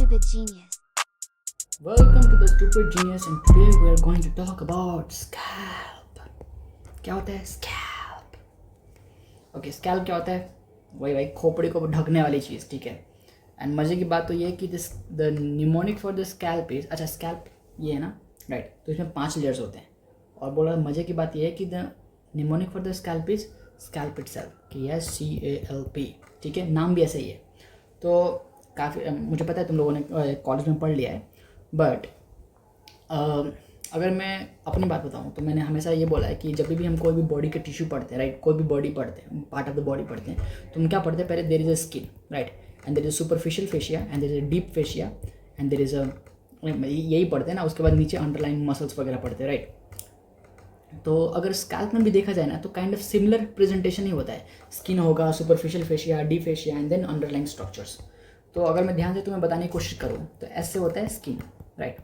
Stupid Genius. Welcome to the Stupid Genius and today we are going to talk about scalp. क्या होता है scalp? Okay, scalp क्या होता है? वही खोपड़ी को ढकने वाली चीज़, ठीक है. एंड मज़े की बात तो ये है कि the mnemonic for the scalp is, अच्छा स्कैल्प ये है ना, राइट. तो इसमें 5 लेयर्स होते हैं. और बोला मज़े की बात ये है कि the mnemonic for the scalp is scalp itself, कि है CALP, ठीक है. नाम भी ऐसे ही है. तो काफ़ी मुझे पता है तुम लोगों ने कॉलेज में पढ़ लिया है, बट अगर मैं अपनी बात बताऊं तो मैंने हमेशा ये बोला है कि जब भी हम कोई भी बॉडी के टिश्यू पढ़ते हैं, राइट, कोई भी बॉडी पढ़ते हैं, पार्ट ऑफ द बॉडी पढ़ते हैं, तो हम क्या पढ़ते हैं? पहले there is a skin, right, and there is superficial fascia and there is a deep fascia and there is a, यही पढ़ते हैं ना. उसके बाद नीचे अंडरलाइन मसल्स वगैरह पढ़ते हैं, राइट. तो अगर स्कैल्प में भी देखा जाए ना तो काइंड ऑफ सिमिलर प्रेजेंटेशन ही होता है. स्किन होगा, superficial fascia, deep fascia and then underline structures. तो अगर मैं ध्यान से तुम्हें बताने की कोशिश करूँ तो ऐसे होता है स्किन, राइट.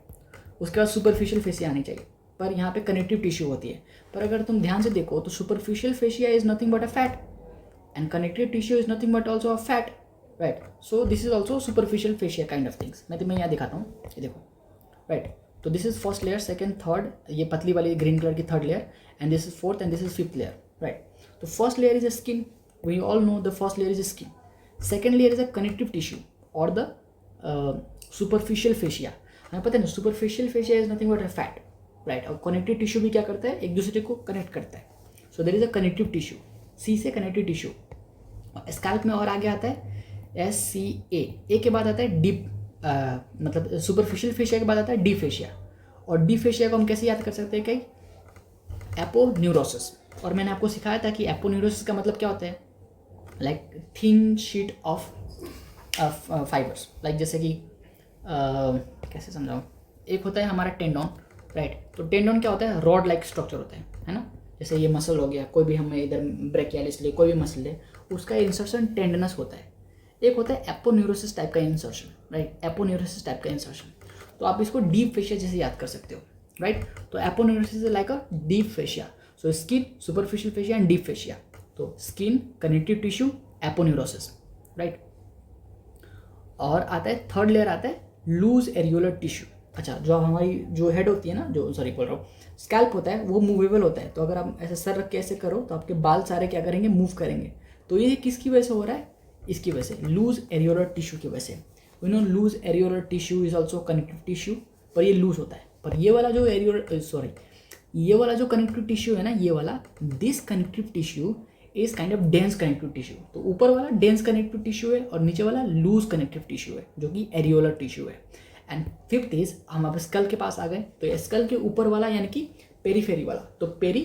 उसके बाद सुपरफिशियल फेशिया आनी चाहिए, पर यहाँ पे कनेक्टिव टिश्यू होती है. पर अगर तुम ध्यान से देखो तो superficial fascia is nothing but a fat and connective tissue is nothing but also a fat, right. So this is also superficial fascia kind of things. मैं तुम्हें यहाँ दिखाता हूँ, ये देखो, राइट. तो this is first layer, second, third, ये पतली वाली ग्रीन कलर की third layer, and this is fourth and this is fifth layer, right. तो first layer is a skin, we all know the first layer is a skin. Second layer is a connective tissue और the superficial fascia. हमें पता है ना, superficial fascia is nothing but a fat, right. और connective tissue भी क्या करता है? एक दूसरे को कनेक्ट करता है. So there is a connective tissue, C से कनेक्टिव टिश्यू. स्कैल्प में और आगे आता है SCA के बाद आता है डीप, मतलब सुपरफिशियल फेशिया के बाद आता है डीप फेशिया. और डीप फेशिया को हम कैसे याद कर सकते हैं? कहीं एपोन्यूरोसिस. और मैंने आपको सिखाया था कि एपोन्यूरोसिस का मतलब क्या होता है? Like thin sheet of fibres, like जैसे कि कैसे समझाऊँ, एक होता है हमारा टेंडोन, राइट. तो टेंडोन क्या होता है? रॉड लाइक स्ट्रक्चर होता है ना. जैसे ये मसल हो गया, कोई भी हमें इधर ब्रेकियालिस ले, कोई भी मसल ले, उसका इंसर्शन टेंडनस होता है. एक होता है एपोन्यूरोसिस टाइप का इंसर्शन, राइट, एपोन्यूरोसिस टाइप का इंसर्शन. तो आप इसको डीप फेशिया जैसे याद कर सकते हो, राइट. तो aponeurosis is like a deep fascia. So skin, superficial fascia and deep fascia. तो skin, connective tissue, aponeurosis, right. और आता है थर्ड लेयर, आता है लूज एरियोलर टिश्यू. अच्छा, जो हमारी जो हेड होती है ना, जो सॉरी बोल रहा हूँ, स्कैल्प होता है, वो मूवेबल होता है. तो अगर आप ऐसे सर रख के ऐसे करो तो आपके बाल सारे क्या करेंगे? मूव करेंगे. तो ये किसकी वजह से हो रहा है? इसकी वजह से, लूज एरियोलर टिश्यू की वजह से. You know, loose areolar tissue is also connective tissue, पर ये लूज होता है. पर ये वाला जो ये वाला जो कनेक्टिव टिश्यू है ना, ये वाला, this connective tissue is kind of dense connective tissue. तो ऊपर वाला डेंस कनेक्टिव टिश्यू है और नीचे वाला लूज कनेक्टिव टिश्यू है, जो कि एरियोलर टिश्यू है. एंड फिफ्थ इज, हम अब स्कल के पास आ गए. तो स्कल के ऊपर वाला यानी कि पेरीफेरी वाला, तो पेरी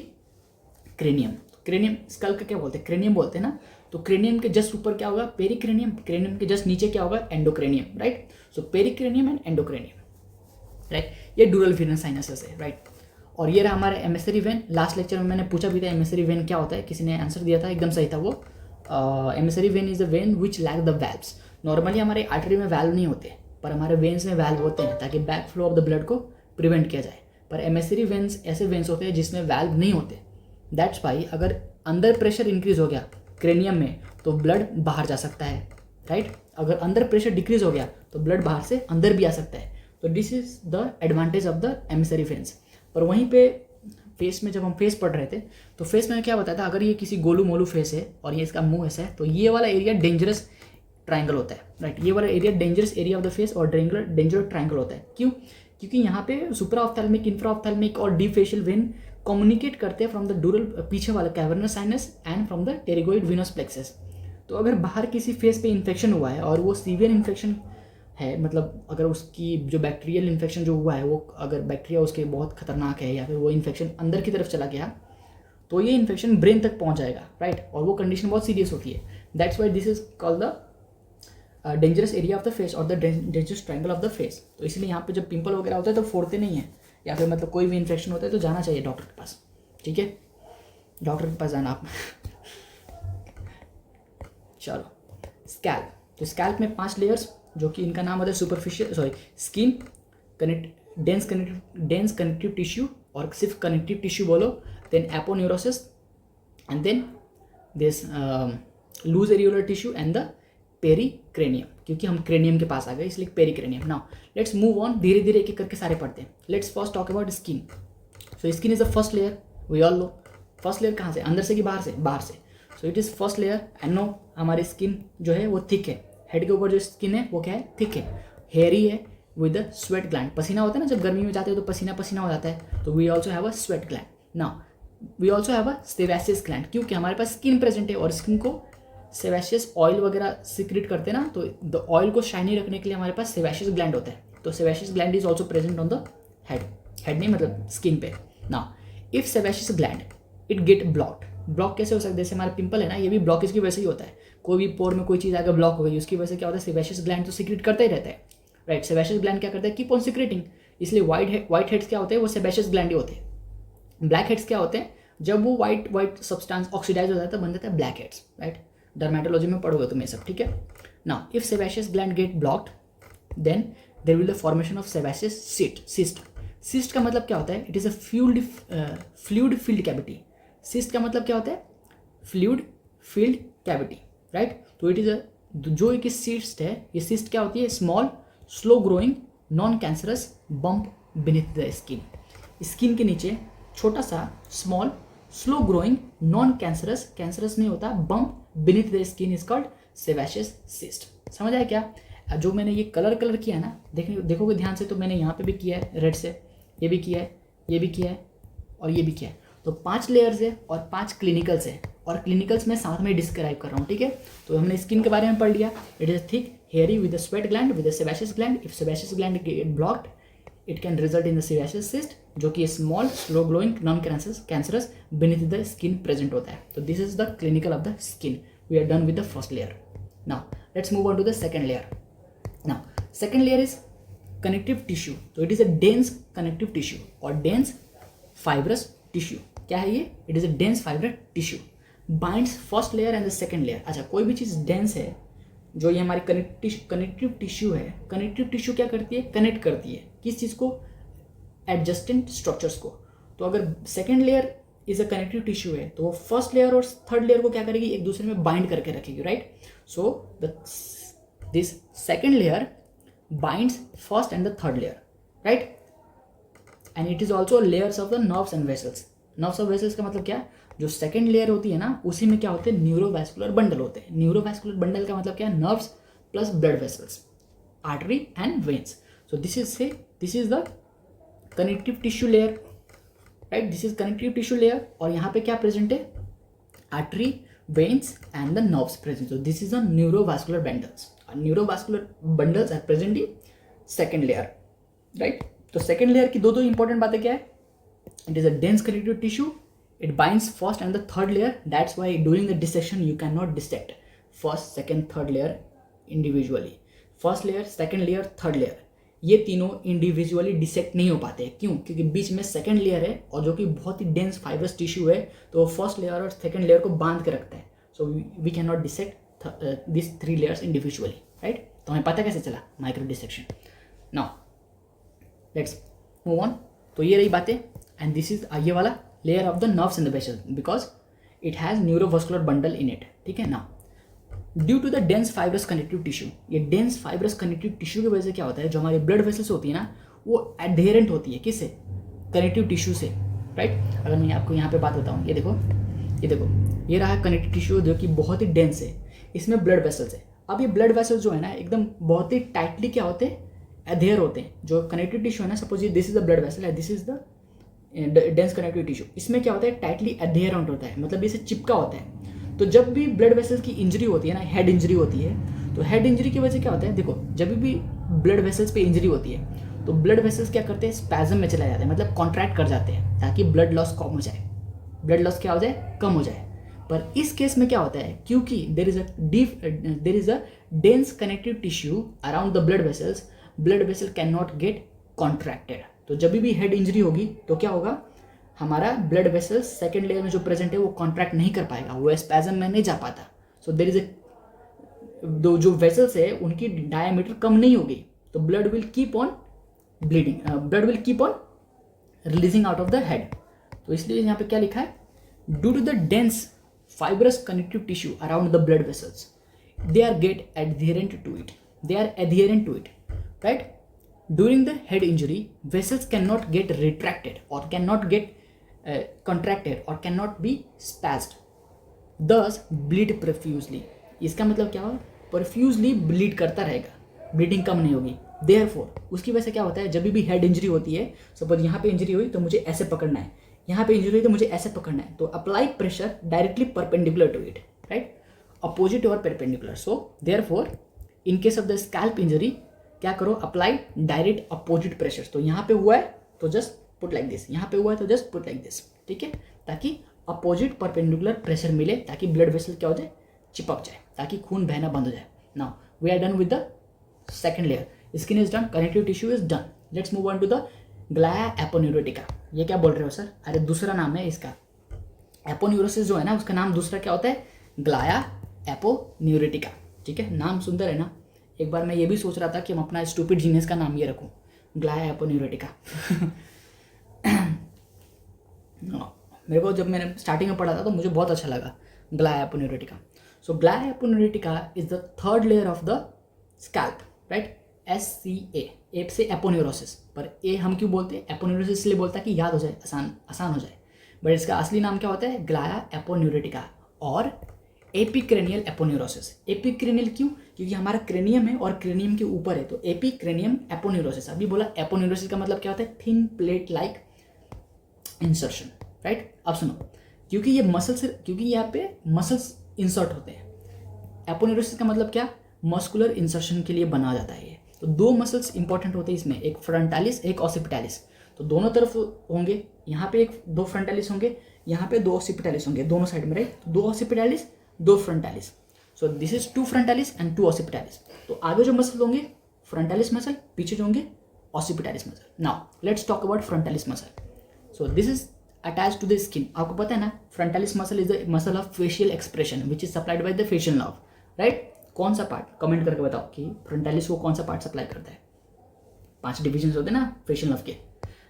क्रेनियम. क्रेनियम स्कल का क्या बोलते हैं? क्रेनियम बोलते हैं ना. तो क्रेनियम के जस्ट ऊपर क्या होगा? पेरीक्रेनियम. क्रेनियम के जस्ट नीचे क्या होगा? Endocranium, right. So pericranium and endocranium, right. ये डूरल वीनस साइनसेस है, राइट. और ये रहा हमारा एमिसरी वेन. लास्ट लेक्चर में मैंने पूछा भी था एमिसरी वेन क्या होता है, किसी ने आंसर दिया था, एकदम सही था वो. Emissary vein is the vein which lack the valves. Normally हमारे आर्टरी में वैल्व नहीं होते, पर हमारे वेन्स में वैल्व होते हैं ताकि back flow of the blood को प्रिवेंट किया जाए. पर एमिसरी वेन्स ऐसे वेन्स होते हैं जिसमें वैल्व नहीं होते. दैट्स वाई अगर अंदर प्रेशर इंक्रीज हो गया क्रेनियम में तो ब्लड बाहर जा सकता है, राइट. अगर अंदर प्रेशर डिक्रीज हो गया तो ब्लड बाहर से अंदर भी आ सकता है. तो this is the advantage of the emissary veins. पर वहीं पे फेस में जब हम फेस पढ़ रहे थे तो फेस में क्या बताया था? अगर ये किसी गोलू मोलू फेस है और ये इसका मुंह ऐसा है तो ये वाला एरिया डेंजरस ट्रायंगल होता है, राइट. ये वाला area dangerous area of the face और डेंजरस ट्रायंगल होता है. क्यों? क्योंकि यहाँ पे सुपरा ऑफ्थैल्मिक, इंफ्रा ऑफ्थैल्मिक और डीप फेशियल वेन कम्युनिकेट करते हैं फ्रॉम द डूरल, पीछे वाला cavernous sinus and from the pterygoid Venus plexus. तो अगर बाहर किसी फेस पे इन्फेक्शन हुआ है और वो सीवियर इन्फेक्शन है, मतलब अगर उसकी जो बैक्टीरियल इन्फेक्शन जो हुआ है वो, अगर बैक्टीरिया उसके बहुत खतरनाक है या फिर वो इन्फेक्शन अंदर की तरफ चला गया तो ये इन्फेक्शन ब्रेन तक पहुंच जाएगा, राइट. और वो कंडीशन बहुत सीरियस होती है. That's why this is called the dangerous area of the face और the dangerous triangle of the face. तो इसलिए यहाँ पे जब पिंपल वगैरह होता है तो फोड़ते नहीं है, या फिर मतलब कोई भी इन्फेक्शन होता है तो जाना चाहिए डॉक्टर के पास, ठीक है. डॉक्टर के पास जाना आप. चलो, स्कैल्प. तो स्कैल्प में 5 लेयर्स, जो कि इनका नाम होता है superficial skin, dense connective tissue, और सिर्फ कनेक्टिव टिश्यू बोलो, then aponeurosis and then this loose areolar tissue and the pericranium, क्योंकि हम क्रेनियम के पास आ गए इसलिए pericranium. Now let's move on, धीरे धीरे एक एक करके सारे पढ़ते हैं। Let's first talk about skin. So skin is the first layer, we all know. First layer कहाँ से, अंदर से कि बाहर से? बाहर से। So it is first layer and no हमारी स्किन जो है वो थिक है। हेड के ऊपर जो स्किन है वो क्या है? थिक है, हेयरी है विद द स्वेट ग्लैंड। पसीना होता है ना, जब गर्मी में जाते हो तो पसीना पसीना हो जाता है, तो we also have a sweat gland. Now we also have a sebaceous gland, क्योंकि हमारे पास स्किन प्रेजेंट है और स्किन को सेबेशियस ऑयल वगैरह सिक्रेट करते हैं ना, तो द ऑयल को शाइनी रखने के लिए हमारे पास सेबेशियस ग्लैंड होता है। तो sebaceous gland is also present on the head, head नहीं मतलब स्किन पे। Now if sebaceous gland it get blocked, block कैसे हो सकता है? जैसे हमारे पिंपल है ना, ये भी ब्लॉकेज की वजह से ही होता है। कोई भी पोर में कोई चीज़ आकर ब्लॉक हो गई, उसकी वजह से क्या होता है? सेबेशियस ग्लैंड तो सिक्रेट करता ही रहता है, राइट। सेबेशियस ग्लैंड क्या करता है? Keep on secreting. इसलिए व्हाइट हेड्स क्या होते हैं? वो सेबेशियस ग्लैंड ही होते हैं। ब्लैक हेड्स क्या होते हैं? जब वो व्हाइट सब्सटेंस ऑक्सीडाइज हो जाता है तो बन जाता है ब्लैक हेड्स, राइट। डर्मेटोलॉजी में पढ़ोगे तुम ये सब, ठीक है। Now if sebaceous gland get blocked then there will the formation of sebaceous cyst. Cyst का मतलब क्या होता है? It is a fluid field cavity. Cyst का मतलब क्या होता है? Fluid field cavity, right. तो इट इज जो एक सिस्ट है, ये सिस्ट क्या होती है? Small slow growing non cancerous bump beneath the skin. Skin के नीचे छोटा सा small slow growing non cancerous, cancerous नहीं होता, bump beneath the skin is called sebaceous cyst. समझ आया क्या? जो मैंने ये कलर किया है ना, देखोगे ध्यान से, तो मैंने यहाँ पे भी किया है रेड से, ये भी किया है, ये भी किया है और ये भी किया है। तो 5 लेयर्स है और 5 क्लिनिकल्स है, और क्लिनिकल्स मैं साथ में डिस्क्राइब कर रहा हूँ, ठीक है। तो हमने स्किन के बारे में पढ़ लिया। It is thick, hairy with the sweat gland with the sebaceous gland. If sebaceous gland get blocked it can result in the sebaceous cyst, जो कि small slow glowing non cancerous beneath the skin present होता है। तो this is the clinical of the skin. We are done with the first layer. Now let's move on to the second layer. Now second layer is connective tissue. तो it is a dense connective tissue और dense fibrous tissue. क्या है ये? It is a dense fibrous tissue binds first layer and the second layer. अच्छा, कोई भी चीज़ dense है, जो ये हमारी कनेक्टिव टिश्यू है, कनेक्टिव टिश्यू क्या करती है? कनेक्ट करती है किस चीज़ को? एडजस्टेंट स्ट्रक्चर्स को। तो अगर second layer is a connective tissue है, तो वो फर्स्ट लेयर और थर्ड लेयर को क्या करेगी? एक दूसरे में बाइंड करके रखेगी, right. So this second layer binds first and the third layer, right. And it is also layers of the nerves and vessels. Nerves और वेसल्स का मतलब क्या? जो सेकंड लेयर होती है ना, उसी में क्या होते हैं? न्यूरोवैस्कुलर बंडल होते हैं। न्यूरोवैस्कुलर बंडल का मतलब क्या है? Nerves plus blood vessels, artery and veins. So this is the connective tissue layer, right. This is connective tissue layer, और यहाँ पे क्या प्रेजेंट है? Artery, veins and the nerves present. So this is the neurovascular bundles. Neurovascular bundles are present in second layer, right. तो second layer की दो important बातें क्या है? It is a dense connective tissue. It binds first and the third layer. That's why during the dissection you cannot dissect first, second, third layer individually. First layer, second layer, third layer. ये तीनों individually dissect नहीं हो पाते हैं। क्यों? क्योंकि बीच में second layer है और जो कि बहुत ही डेंस फाइब्रस टिश्यू है, तो वो फर्स्ट लेयर और सेकंड लेयर को बांध के रखता है। So we can not dissect this 3 layers individually, right. तो हमें पता कैसे चला? Micro dissection. Now let's move on. तो ये रही बातें, एंड दिस इज ये वाला layer of the nerves and the vessels because it has neurovascular bundle in it, ठीक है ना। Due to the dense fibrous connective tissue, ये डेंस फाइब्रस कनेक्टिव टिश्यू की वजह से क्या होता है? जो हमारी ब्लड वेसल्स होती है ना, वो एडहेरेंट होती है किससे? कनेक्टिव टिश्यू से, राइट। अगर मैं आपको यहाँ पे बात बताऊँ, ये देखो, ये रहा कनेक्टिव टिश्यू जो कि बहुत ही डेंस है, इसमें ब्लड वेसल्स है। अब ये ब्लड वेसल्स जो है ना, एकदम बहुत ही टाइटली क्या होते हैं? एडहेयर होते हैं। जो कनेक्टिव टिश्यू है ना, सपोज ये this is the blood vessel है, this is the dense connective tissue, इसमें क्या होता है? टाइटली एडहेरेंट होता है, मतलब इसे चिपका होता है। तो जब भी ब्लड वेसल्स की इंजरी होती है ना, हेड इंजरी होती है, तो हेड इंजरी की वजह से क्या होता है? देखो, जब भी ब्लड वेसल्स पे इंजरी होती है तो ब्लड वेसल्स क्या करते हैं? स्पैज्म में चले जाते हैं, मतलब कॉन्ट्रैक्ट कर जाते हैं ताकि ब्लड लॉस कम हो जाए, ब्लड लॉस क्या हो जाए? कम हो जाए। पर इस केस में क्या होता है? क्योंकि there is a dense connective tissue around the blood vessels, blood vessel can not gate contracted. तो जब भी हेड इंजरी होगी तो क्या होगा? हमारा ब्लड वेसल सेकंड लेयर में जो प्रेजेंट है वो कॉन्ट्रैक्ट नहीं कर पाएगा, वो स्पैज्म में नहीं जा पाता। सो देयर इज दो जो वेसल्स है उनकी डायमीटर कम नहीं होगी, तो blood will keep on bleeding, blood will keep on releasing out of the head. तो इसलिए यहाँ पे क्या लिखा है? Due to the dense fibrous connective tissue around the blood vessels, they are get adherent to it. They are adherent to it, right? During the head injury, vessels cannot get retracted or cannot get contracted or cannot be spasmed. Thus bleed profusely. इसका मतलब क्या हुआ? Profusely bleed करता रहेगा, bleeding कम नहीं होगी. Therefore उसकी वजह से क्या होता है, जब भी हेड इंजरी होती है, सपोज यहाँ पे इंजरी हुई तो मुझे ऐसे पकड़ना है, यहाँ पे इंजरी हुई तो मुझे ऐसे पकड़ना है, तो apply pressure directly perpendicular to it, right? Opposite और perpendicular. So therefore in case of the scalp injury क्या करो, अप्लाई डायरेक्ट अपोजिट प्रेशर. तो यहाँ पे हुआ है तो जस्ट पुट लाइक दिस, यहाँ पे हुआ है तो जस्ट पुट लाइक दिस, ठीक है, ताकि अपोजिट परपेंडिकुलर प्रेशर मिले, ताकि ब्लड वेसल क्या हो जाए, चिपक जाए, ताकि खून बहना बंद हो जाए. Now we are done with the second layer. Skin is done, connective tissue is done. Let's move on to the galea aponeurotica. ये क्या बोल रहे हो सर? अरे दूसरा नाम है इसका. एपोन्यूरोसिस जो है ना, उसका नाम दूसरा क्या होता है, ग्लाया एपोन्यूरोटिका. ठीक है, नाम सुंदर है ना. एक बार मैं ये भी सोच रहा था कि हम अपना स्टूपिड जीनियस का नाम ये रखूं, ग्लाया एपोन्यूरोटिका. मेरे को जब मैंने स्टार्टिंग में पढ़ा था तो मुझे बहुत अच्छा लगा, ग्लाया aponeurotica. So galea aponeurotica is the third layer of the scalp, right? SCA, A से एपोन्यूरोसिस, पर ए हम क्यों बोलते हैं? एपोन्यूरोसिस इसलिए बोलता है कि याद हो जाए, आसान हो जाए. बट इसका असली नाम क्या होता है? ग्लाया एपोन्यूरोटिका और एपिक्रेनियल एपोन्यूरोसिस. एपिक्रेनियल क्यों? क्योंकि हमारा क्रेनियम है और क्रेनियम के ऊपर है, तो एपिक्रेनियम एपोन्यूरोसिस. अभी बोला एपोन्यूरोसिस का मतलब क्या होता है? Thin plate like insertion, right? अब सुनो, क्योंकि ये मसल्स, क्योंकि यहाँ पे मसल्स इंसर्ट होते हैं. एपोन्यूरोसिस का मतलब क्या? मस्कुलर इंसर्शन के लिए बना जाता है ये. तो दो मसल्स इंपॉर्टेंट होते हैं इसमें, एक फ्रंटालिस एक ऑसिपिटालिस. तो दोनों तरफ होंगे, यहाँ पे एक दो फ्रंटालिस होंगे, यहाँ पे दो ऑसिपिटालिस होंगे, दोनों साइड में, राइट? दो ऑसिपिटालिस दो frontalis. So this is two frontalis and two occipitalis. तो आगे जो मसल होंगे फ्रंटालिस मसल, पीछे जो होंगे occipitalis muscle. Now let's talk about frontalis muscle. So this is attach to the skin. आपको पता है ना, frontalis muscle is the muscle of facial expression which is supplied by the facial nerve, right? कौन सा part? Comment करके बताओ कि frontalis को कौन सा पार्ट सप्लाई करता है. 5 डिविजन होते हैं ना फेशियल नर्व के.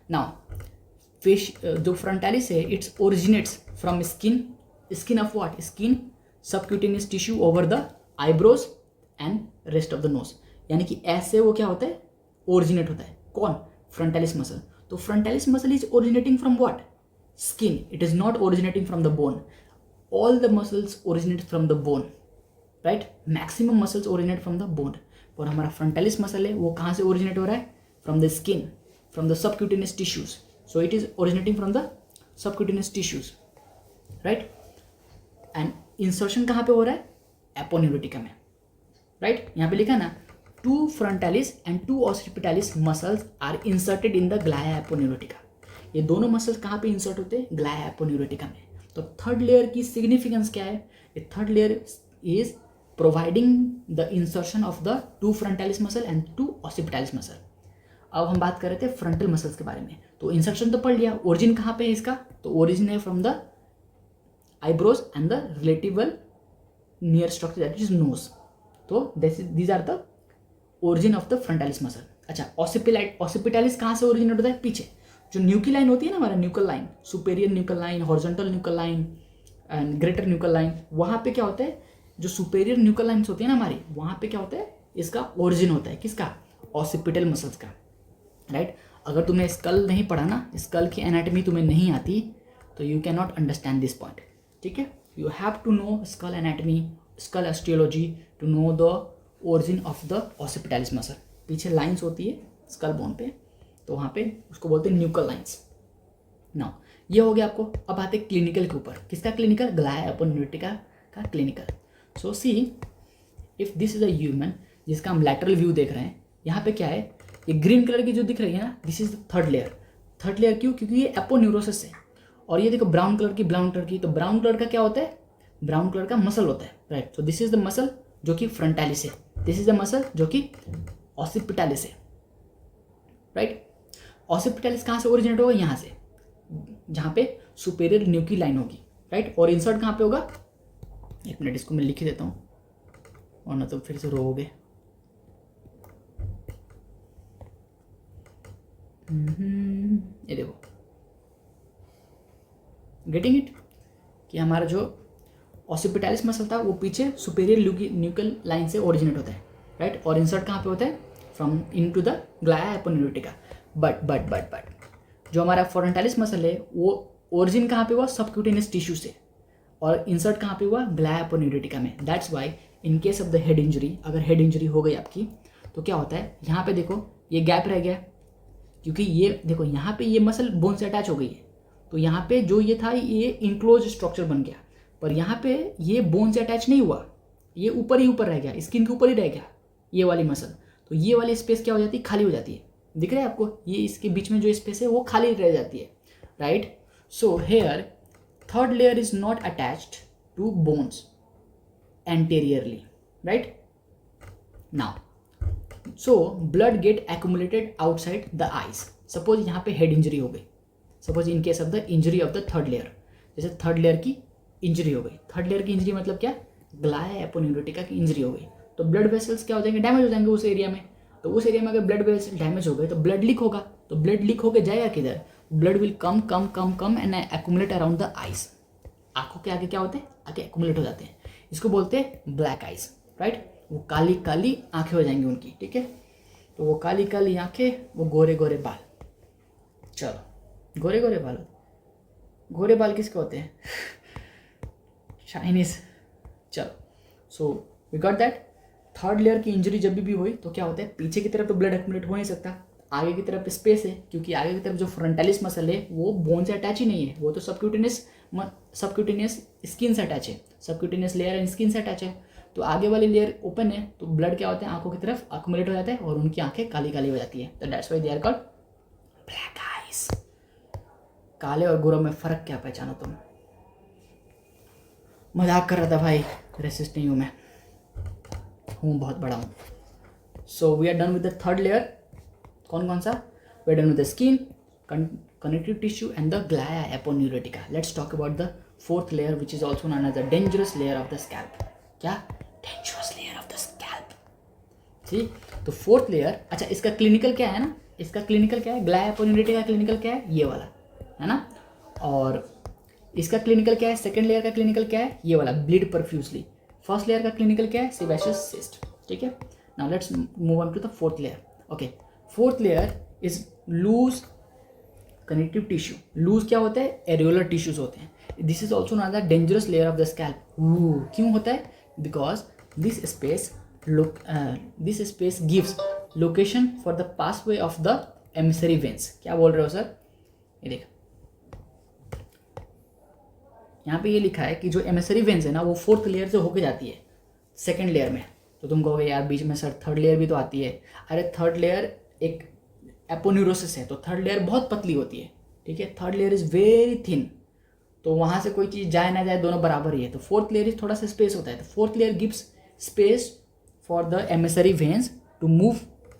नाउ जो फ्रंटालिस है, it's originates from skin of what? Skin subcutaneous tissue over the eyebrows and rest of the nose. यानी कि ऐसे वो क्या होता है? ओरिजिनेट होता है. कौन? Frontalis muscle. तो frontalis muscle is originating from what? Skin. It is not originating from the bone. All the muscles originate from the bone, right? Maximum muscles originate from the bone. और हमारा frontalis muscle है वो कहाँ से originate हो रहा है? From the skin, from the subcutaneous tissues. So it is originating from the subcutaneous tissues, right? And insertion कहाँ पे हो रहा है? एपोन्यूरोटिका में, राइट? यहाँ पे लिखा ना, two frontalis and two occipitalis muscles are inserted in the galea aponeurotica. ये दोनों मसल्स कहाँ पे इंसर्ट होते हैं? ग्लाया एपोन्यूरोटिका में. तो थर्ड लेयर की सिग्निफिकेंस क्या है? ये third layer is providing the insertion of the two frontalis muscle and two occipitalis muscle. अब हम बात कर रहे थे फ्रंटल मसल्स के बारे में. तो इंसर्शन तो पढ़ लिया. ओरिजिन कहाँ पे है इसका? तो ओरिजिन है from the eyebrows and the relatively near structure that is nose. तो these are the origin of the frontalis muscle. अच्छा, ऑसिपिटालिस कहाँ से ओरिजिनेट होता है? पीछे जो न्यूक्ल लाइन होती है ना, हमारा nuchal line, superior nuchal line, horizontal nuchal line and greater nuchal line. वहाँ पे क्या होता है? जो सुपेरियर न्यूक्ल लाइन्स होती है ना हमारी, वहाँ पे क्या होता है? इसका ओरिजिन होता है. किसका? ऑसिपिटल मसल्स का, राइट? अगर तुम्हें स्कल नहीं पढ़ा ना, स्कल की एनाटॉमी तुम्हें नहीं आती, तो you can not understand this point. ठीक है, you have to know skull anatomy, skull osteology to know the origin of the occipitalis muscle. पीछे लाइन्स होती है स्कल बोन पे, तो वहाँ पे उसको बोलते हैं न्यूक्ल लाइन्स. नाउ ये हो गया आपको. अब आते हैं क्लिनिकल के ऊपर. किसका क्लिनिकल? ग्लाया एपोन्यूरोटिका का clinical. So see, if this is a human, जिसका हम लैटरल व्यू देख रहे हैं, यहाँ पे क्या है? ये ग्रीन कलर की जो दिख रही है ना, this is the third layer. Third layer क्यों? क्योंकि ये एपोन्यूरोसिस है. और ये देखो ब्राउन कलर की, तो ब्राउन कलर का क्या होता है? ब्राउन कलर का मसल होता है, right? So this is the muscle जो कि फ्रंटालिस है. दिस इज द मसल जो कि ऑसिपिटालिस है, राइट? ऑसिपिटालिस कहाँ से ओरिजिनेट होगा? यहाँ से, जहाँ पे सुपेरियर न्यूक्ली लाइन होगी, राइट? और इंसर्ट कहाँ पे होगा? एक मिनट, इसको मैं लिख ही देता हूँ और ना तो फिर से रोओगे. ये देखो, गेटिंग इट? कि हमारा जो ऑसिपिटैलिस मसल था वो पीछे सुपेरियर न्यूक्लियल लाइन से ओरिजिनेट होता है, राइट, और इंसर्ट कहाँ पे होता है, from into the galea एपोन्यूरोटिका। But जो हमारा फ्रंटालिस मसल है वो ओरिजिन कहाँ पे हुआ, सबक्यूटेनियस टिश्यू से, और इंसर्ट कहाँ पे हुआ, ग्लाया एपोन्यूरोटिका में। That's why in case of the head injury, अगर हेड इंजरी हो गई आपकी तो क्या होता है, यहाँ पे देखो ये गैप रह गया, क्योंकि ये देखो यहाँ पे ये मसल बोन से अटैच हो गई है, तो यहाँ पे जो ये था ये इंक्लोज स्ट्रक्चर बन गया, पर यहाँ पे ये बोन से अटैच नहीं हुआ, ये ऊपर ही ऊपर रह गया, स्किन के ऊपर ही रह गया ये वाली मसल। तो ये वाली स्पेस क्या हो जाती है, खाली हो जाती है। दिख रहा है आपको, ये इसके बीच में जो स्पेस है वो खाली रह जाती है, right. So here third layer is not attached to bones anteriorly, right. Now so blood get accumulated outside the eyes. Suppose यहाँ पे हेड इंजरी हो गई, suppose in case of the injury of the third layer, जैसे third layer की injury हो गई, third layer की injury मतलब क्या, ग्लाया एपोन्यूरोटिका की इंजरी हो गई, तो ब्लड वेसल्स क्या हो जाएंगे, डैमेज हो जाएंगे उस एरिया में। तो उस एरिया में अगर ब्लड वेसल डैमेज हो गए तो ब्लड लीक होगा, तो ब्लड लीक होकर जाएगा किधर, blood will come and accumulate around the eyes. आंखों के आगे क्या होते हैं, आगे एक्यूमुलेट हो जाते हैं, इसको बोलते हैं ब्लैक आइज, राइट। वो काली काली आंखें हो जाएंगी उनकी, ठीक है। तो वो काली काली आंखें, वो गोरे गोरे बाल। चलो गोरे गोरे बाल, गोरे बाल किसके होते हैं, चाइनीज। चलो so we got that. Third layer की इंजरी जब भी हुई तो क्या होता है, पीछे की तरफ तो ब्लड एक्यूमुलेट हो नहीं सकता, आगे की तरफ स्पेस है, क्योंकि आगे की तरफ जो फ्रंटालिस मसल है वो बोन से अटैच ही नहीं है, वो तो सबक्यूटेनियस स्किन से अटैच है, सबक्यूटेनियस लेयर एंड स्किन से अटैच है। तो आगे वाली लेयर ओपन है, तो ब्लड क्या होता है, आंखों की तरफ एक्यूमुलेट हो जाता है और उनकी आंखें काली काली हो जाती है। तो that's why they are called black eyes. काले और गोरों में फर्क क्या पहचानो तुम। मजाक कर रहा था भाई, रेसिस्ट नहीं हूँ मैं, हूँ बहुत बड़ा हूँ। So we are done with the third layer. कौन कौन सा, we are done with the skin, connective tissue and the galea aponeurotica. Let's talk about the fourth layer which is also known as the dangerous layer of the scalp. क्या, dangerous layer of the scalp. ठीक, तो fourth layer, अच्छा इसका clinical क्या है ना, इसका clinical क्या है, ग्लाया एपोन्यूरोटिका का क्लिनिकल क्या है, ये वाला है ना, और इसका क्लिनिकल क्या है, सेकेंड लेयर का क्लिनिकल क्या है, ये वाला, ब्लीड प्रोफ्यूजली। फर्स्ट लेयर का क्लिनिकल क्या है, सेबेशियस सिस्ट, ठीक है। Now let's move on to the fourth layer. Okay, fourth layer is loose connective tissue. Loose क्या होता है, एरियोलर टिश्यूज होते हैं। This is also known the dangerous layer of the scalp. क्यों होता है, because this space gives location for the pathway of the emissary veins. क्या बोल रहे हो सर, ये देख यहाँ पे ये लिखा है कि जो एमिसरी वेन्स है ना वो फोर्थ लेयर से होके जाती है सेकंड लेयर में। तो तुम कहोगे यार बीच में सर थर्ड लेयर भी तो आती है। अरे थर्ड लेयर एक एपोन्यूरोसिस है, तो थर्ड लेयर बहुत पतली होती है, ठीक है। Third layer is very thin, तो वहाँ से कोई चीज़ जाए ना जाए दोनों बराबर ही है। तो फोर्थ लेयर थोड़ा सा स्पेस होता है, तो fourth layer gives space for the emissary veins to move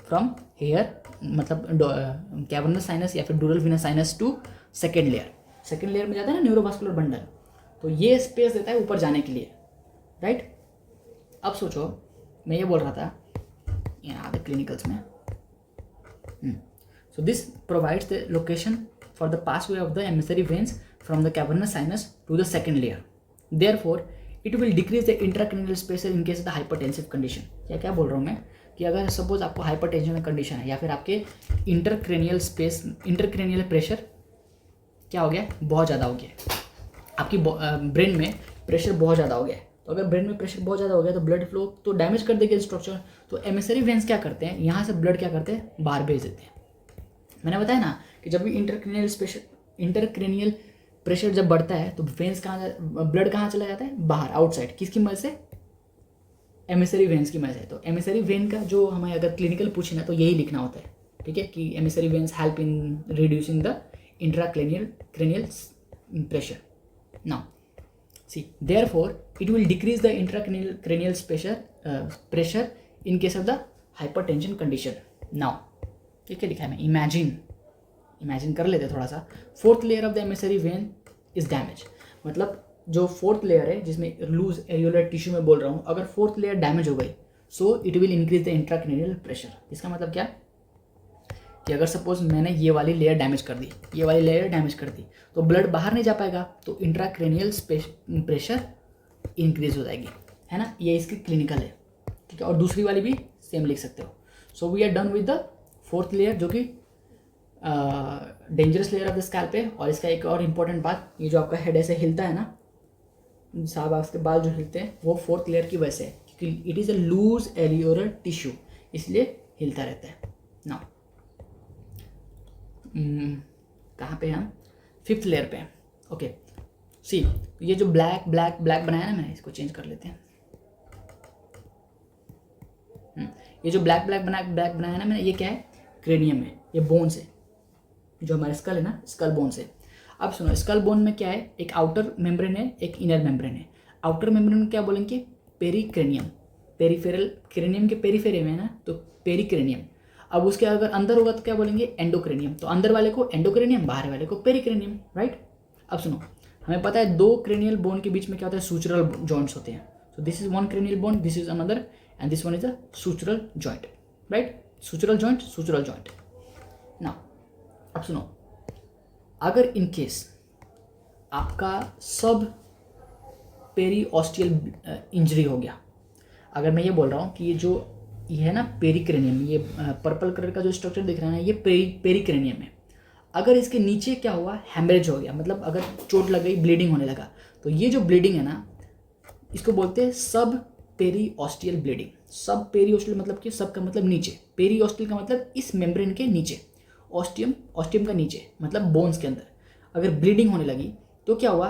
from here, मतलब कैवर्नस साइनस या फिर dural venous sinus to second layer. Second layer में जाता है ना न्यूरोवास्कुलर बंडल, तो ये स्पेस देता है ऊपर जाने के लिए, राइट। अब सोचो, मैं ये बोल रहा था यहाँ द क्लिनिकल्स में, so this provides the location for the pathway of the emissary veins from the cavernous sinus to the second layer. Therefore it will decrease the intracranial space in case the hypertensive condition. क्या बोल रहा हूँ मैं, कि अगर suppose आपको hypertension condition है या फिर आपके इंटरक्रेनियल प्रेशर क्या हो गया, बहुत ज़्यादा हो गया, आपकी ब्रेन में प्रेशर बहुत ज़्यादा हो गया है। तो अगर ब्रेन में प्रेशर बहुत ज़्यादा हो गया तो ब्लड फ्लो तो डैमेज कर देगा स्ट्रक्चर। तो एमिसरी वेन्स क्या करते हैं, यहाँ से ब्लड क्या करते हैं, बाहर भेज देते हैं। मैंने बताया ना कि जब भी इंटरक्रेनियल प्रेशर जब बढ़ता है तो वेन्स ब्लड कहाँ चला जाता है, बाहर, आउटसाइड। किसकी मदद से, एमिसरी वेन्स की मदद से। तो एमिसरी वेन का जो हमें अगर क्लिनिकल पूछे ना तो यही लिखना होता है, ठीक है, कि emissary veins help in reducing the intracranial pressure. Now, see, therefore, it will decrease the intracranial pressure in case of the hypertension condition. Now, क्या लिखा है, मैं इमेजिन कर लेते थोड़ा सा। Fourth layer of the emissary vein is damage, मतलब जो फोर्थ लेयर है जिसमें लूज एरियोलर टिश्यू में बोल रहा हूँ, अगर फोर्थ लेयर डैमेज हो गई so it will increase the intracranial pressure. इसका मतलब क्या, कि अगर सपोज मैंने ये वाली लेयर डैमेज कर दी, तो ब्लड बाहर नहीं जा पाएगा, तो इंट्राक्रेनियल प्रेशर इंक्रीज हो जाएगी, है ना। ये इसकी क्लिनिकल है, ठीक है। और दूसरी वाली भी सेम लिख सकते हो। So we are done with the fourth layer जो कि dangerous layer of the scalp है। और इसका एक और इम्पॉर्टेंट बात, ये जो आपका हेड ऐसे हिलता है ना, साहब आपके बाल जो हिलते हैं वो फोर्थ लेयर की वजह से है, क्योंकि it is a loose areolar tissue, इसलिए हिलता रहता है। नाउ कहाँ पे हम फिफ्थ लेयर पे हैं। ओके सी, ये जो ब्लैक ब्लैक ब्लैक बनाया ना मैंने, इसको चेंज कर लेते हैं। ये जो ब्लैक ब्लैक बनाया ना मैंने, ये क्या है, क्रेनियम है, ये बोन्स है, जो हमारा स्कल है ना, स्कल बोन्स है। अब सुनो, स्कल बोन में क्या है, एक आउटर मेम्ब्रेन है, एक इनर मेम्ब्रेन है। आउटर मेम्ब्रेन क्या बोलेंगे, पेरिक्रेनियम, पेरिफेरल, क्रेनियम के पेरिफेरे में है ना, तो पेरिक्रेनियम। अब उसके अगर अंदर होगा तो क्या बोलेंगे, एंडोक्रेनियम। तो अंदर वाले को एंडोक्रेनियम, बाहर वाले को पेरिक्रेनियम, राइट। अब सुनो, हमें पता है दो क्रेनियल बोन के बीच में क्या होता है, सूचरल जॉइंट्स होते हैं। So this is one cranial bone, this is another, and this one is a sutural joint, right. Sutural joint, sutural joint. Now अब सुनो, अगर इन केस आपका सब पेरीऑस्टियल इंजरी हो गया, अगर मैं ये बोल रहा हूँ कि ये है ना पेरिक्रेनियम, ये पर्पल कलर का जो स्ट्रक्चर दिख रहा है ना, ये पेरिक्रेनियम है। अगर इसके नीचे क्या हुआ, हैमरेज हो गया, मतलब अगर चोट लग गई, ब्लीडिंग होने लगा, तो ये जो ब्लीडिंग है ना, इसको बोलते हैं सब पेरीऑस्टियल ब्लीडिंग। सब पेरीऑस्टियल मतलब कि सब का मतलब नीचे, पेरीऑस्टियल का मतलब इस मेम्ब्रेन के नीचे, ऑस्टियम, ऑस्टियम का नीचे मतलब बोन्स के अंदर अगर ब्लीडिंग होने लगी तो क्या हुआ,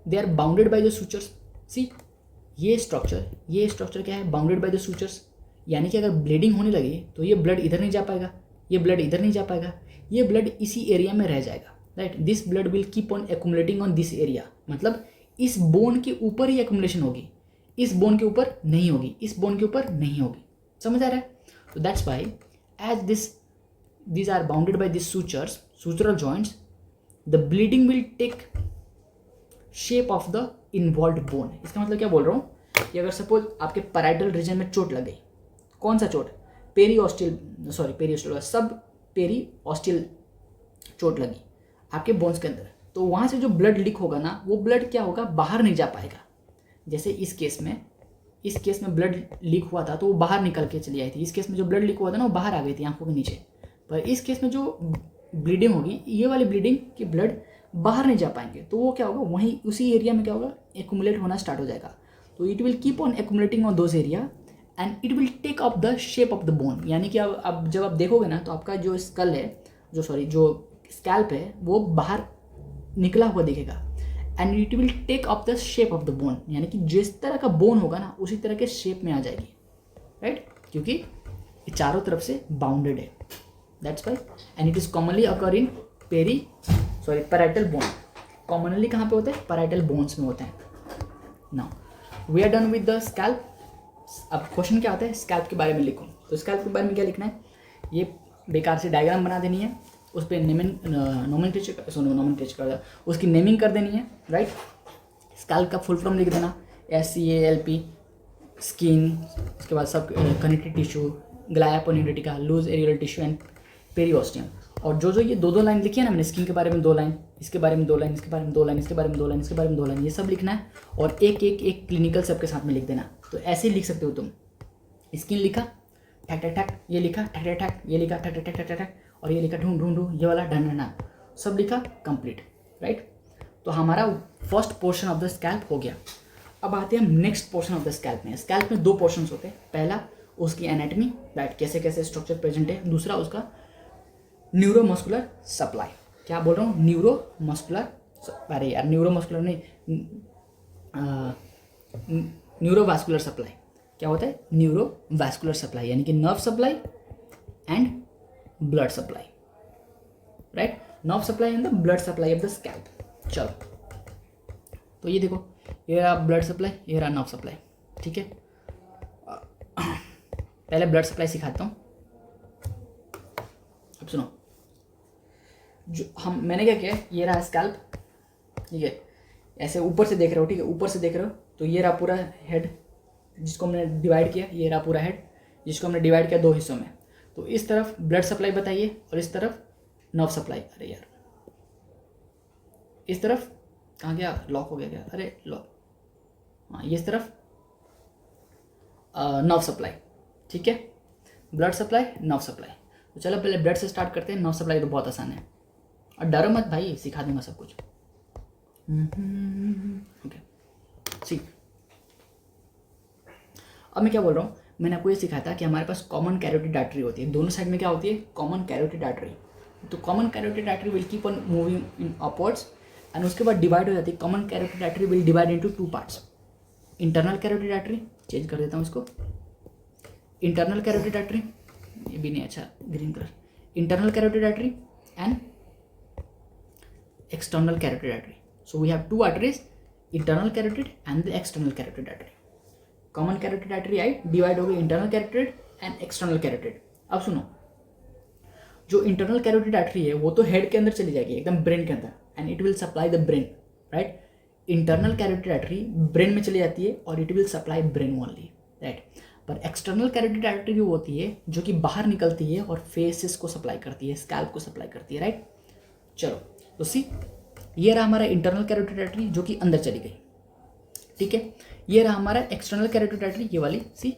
they are bounded by the sutures. See, ये स्ट्रक्चर क्या है, बाउंडेड बाय द सूचर्स। यानी कि अगर ब्लीडिंग होने लगी तो ये ब्लड इधर नहीं जा पाएगा, ये ब्लड इधर नहीं जा पाएगा, ये ब्लड इसी एरिया में रह जाएगा, right. This blood will keep on accumulating on this area, मतलब इस बोन के ऊपर ही एक्यूमुलेशन होगी, इस बोन के ऊपर नहीं होगी, इस बोन के ऊपर नहीं होगी। समझ आ रहा है। तो that's why as these are bounded by these sutural joints, the bleeding will take shape of the involved bone। इसका मतलब क्या बोल रहा हूँ कि अगर सपोज आपके पैराइटल रीजन में चोट लग गई, कौन सा चोट, पेरीऑस्टियल सब पेरीऑस्टियल चोट लगी आपके बोन्स के अंदर, तो वहाँ से जो ब्लड लीक होगा ना, वो ब्लड क्या होगा, बाहर नहीं जा पाएगा। जैसे इस केस में ब्लड लीक हुआ था तो वो बाहर निकल के चली आई थी। इस केस में जो ब्लड लीक हुआ था ना, वो बाहर आ गई थी आंखों के नीचे। पर इस केस में जो ब्लीडिंग होगी, ये वाली ब्लीडिंग कि ब्लड बाहर नहीं जा पाएंगे, तो वो क्या होगा, वहीं उसी एरिया में क्या होगा, एक्यूमुलेट होना स्टार्ट हो जाएगा। तो it will keep on accumulating on those area and it will take up the shape of the bone. यानी कि अब जब आप देखोगे ना, तो आपका जो स्कल है, जो स्कैल्प है, वो बाहर निकला हुआ दिखेगा, and it will take up the shape of the bone. यानी कि जिस तरह का बोन होगा ना, उसी तरह के शेप में आ जाएगी, राइट, क्योंकि ये चारों तरफ से बाउंडेड है। That's why, and it is commonly occur in parietal bone. Commonly कहाँ पे होते हैं, पैराइटल बोन्स में होते हैं। Now we are done with the scalp. अब क्वेश्चन क्या आता है, स्कैल्प के बारे में लिखो। तो स्कैल्प के बारे में क्या लिखना है, ये बेकार से डायग्राम बना देनी है, उस पर नोमेनक्लेचर उसकी नेमिंग कर देनी है, राइट। स्कैल्प का फुल फॉर्म लिख देना, SCALP, स्किन, उसके बाद सब कनेक्टिव टिश्यू, ग्लाया पोनिडेटिका, लूज एरियल टिश्यू एंड पेरीऑस्टियम। और जो ये दो लाइन लिखी है ना मैंने, स्किन के बारे में 2 लाइन, इसके बारे में 2 लाइन, इसके बारे में 2 लाइन, इसके बारे में 2 लाइन, इसके बारे में 2 लाइन, ये सब लिखना है। और एक क्लिनिकल सबके साथ में लिख देना। तो ऐसे ही लिख सकते हो तुम, स्किन लिखा ठक ठक ठक, ये लिखा ठक ठक ठक, ये लिखा ठक ठक ठक ठक ठक, और ये लिखा ढूंढ ढूंढ ढूंढ, ये वाला ढन ढना, सब लिखा कंप्लीट, राइट। तो हमारा first portion of the scalp हो गया। अब आते हैं next portion of the scalp में। स्कैल्प में 2 पोर्शंस होते हैं, पहला उसकी एनाटमी, राइट, कैसे कैसे स्ट्रक्चर प्रेजेंट है, दूसरा उसका न्यूरोमस्कुलर सप्लाई। क्या बोल रहा हूँ, न्यूरोमस्कुलर, अरे यार न्यूरोमस्कुलर नहीं, न्यूरोवास्कुलर सप्लाई। क्या होता है, न्यूरोवास्कुलर सप्लाई, यानी कि nerve supply and blood supply, right, nerve supply and the blood supply of the scalp. चलो, तो ये देखो, ये रहा ब्लड सप्लाई, ये रहा नर्व सप्लाई, ठीक है। पहले ब्लड सप्लाई सिखाता हूँ। अब सुनो, मैंने क्या किया, ये रहा स्कैल्प, ठीक है, ऐसे ऊपर से देख रहे हो, ठीक है, ऊपर से देख रहे हो, तो ये रहा पूरा हेड जिसको हमने डिवाइड किया, ये रहा पूरा हेड जिसको हमने डिवाइड किया 2 हिस्सों में। तो इस तरफ ब्लड सप्लाई बताइए और इस तरफ नर्व सप्लाई। अरे यार, इस तरफ कहाँ गया, लॉक हो गया क्या, अरे लॉक, हाँ ये इस तरफ नर्व सप्लाई, ठीक है, ब्लड सप्लाई नर्व सप्लाई। तो चलो पहले ब्लड से स्टार्ट करते हैं, नर्व सप्लाई तो बहुत आसान है, और डरो मत भाई, सिखा दूंगा सब कुछ। ओके सी, अब मैं क्या बोल रहा हूँ, मैंने आपको ये सिखाया था कि हमारे पास कॉमन कैरोटिड आर्टरी होती है, दोनों साइड में क्या होती है, कॉमन कैरोटिड आर्टरी। तो common carotid artery will keep on moving in upwards, and उसके बाद डिवाइड हो जाती है, common carotid artery will divide into two parts, internal carotid artery, change कर देता हूँ इसको, इंटरनल कैरोटिड आर्टरी, ये भी नहीं अच्छा green colour, internal carotid artery and external carotid artery. So we have two arteries, internal carotid and the external carotid artery. Common carotid artery I divide हो गई internal carotid and external carotid. अब सुनो, जो internal carotid artery है वो तो head के अंदर चली जाएगी, एकदम ब्रेन के अंदर, and it will supply the brain, right? Internal carotid artery brain में चली जाती है और it will supply brain only, right? पर एक्सटर्नल कैरोटिड आर्टरी वो होती है जो कि बाहर निकलती है और फेसेस को सप्लाई करती है, स्कैल्प को सप्लाई करती है, राइट? चलो तो सी, ये रहा हमारा इंटरनल कैरोटिड आर्टरी जो कि अंदर चली गई, ठीक है। ये रहा हमारा एक्सटर्नल कैरोटिड आर्टरी, ये वाली सी,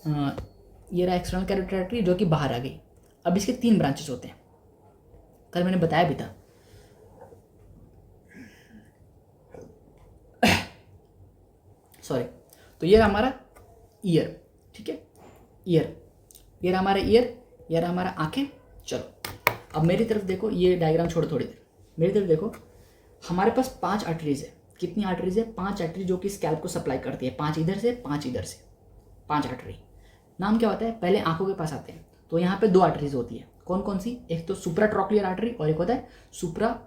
ये रहा एक्सटर्नल कैरोटिड आर्टरी जो कि बाहर आ गई। अब इसके 3 ब्रांचेस होते हैं, कल मैंने बताया भी था। सॉरी, तो ये रहा हमारा ईयर, ठीक है, ईयर, ये रहा हमारा ईयर, ये रहा हमारा आंखें। चलो अब मेरी तरफ देखो, ये डायग्राम छोड़ो थोड़ी देर, मेरी तरफ देखो, हमारे पास 5 आर्टरीज है। कितनी आर्टरीज है? 5 आर्टरी जो कि स्कैल्प को सप्लाई करती है, 5 इधर से 5 इधर से, 5 आर्टरी। नाम क्या होता है? पहले आंखों के पास आते हैं, तो यहाँ पे 2 आर्टरीज होती है। कौन कौन सी? एक तो सुप्राट्रॉक्लियर आर्टरी और एक होता है सुप्रा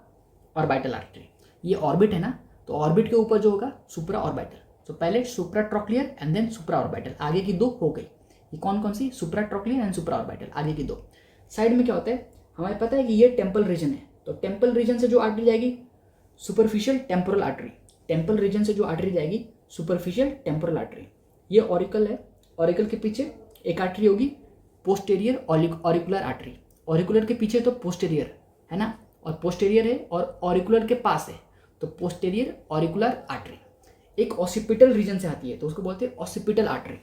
ऑर्बिटल आर्टरी। ये ऑर्बिट है ना, तो ऑर्बिट के ऊपर जो होगा सुप्रा ऑर्बिटल। तो पहले सुप्राट्रॉक्लियर एंड देन सुप्रा ऑर्बिटल, आगे की 2 हो गई। ये कौन कौन सी? सुप्राट्रॉक्लियर एंड सुप्रा ऑर्बिटल, आगे की 2। साइड में क्या होता है? हमें पता है कि ये टेम्पल रीजन है, तो टेम्पल रीजन से जो आर्टरी जाएगी superficial temporal artery, temple region से जो आर्टरी जाएगी सुपरफिशियल टेम्पोरल आर्टरी। ये ऑरिकल है, ऑरिकल के पीछे एक आर्टरी होगी पोस्टेरियर ऑरिकुलर आर्टरी। ऑरिकुलर के पीछे तो पोस्टेरियर है ना, और पोस्टेरियर है और ऑरिकुलर के पास है तो पोस्टेरियर ऑरिकुलर आर्टरी। एक ऑसिपिटल रीजन से आती है तो उसको बोलते हैं ऑसिपिटल आर्टरी,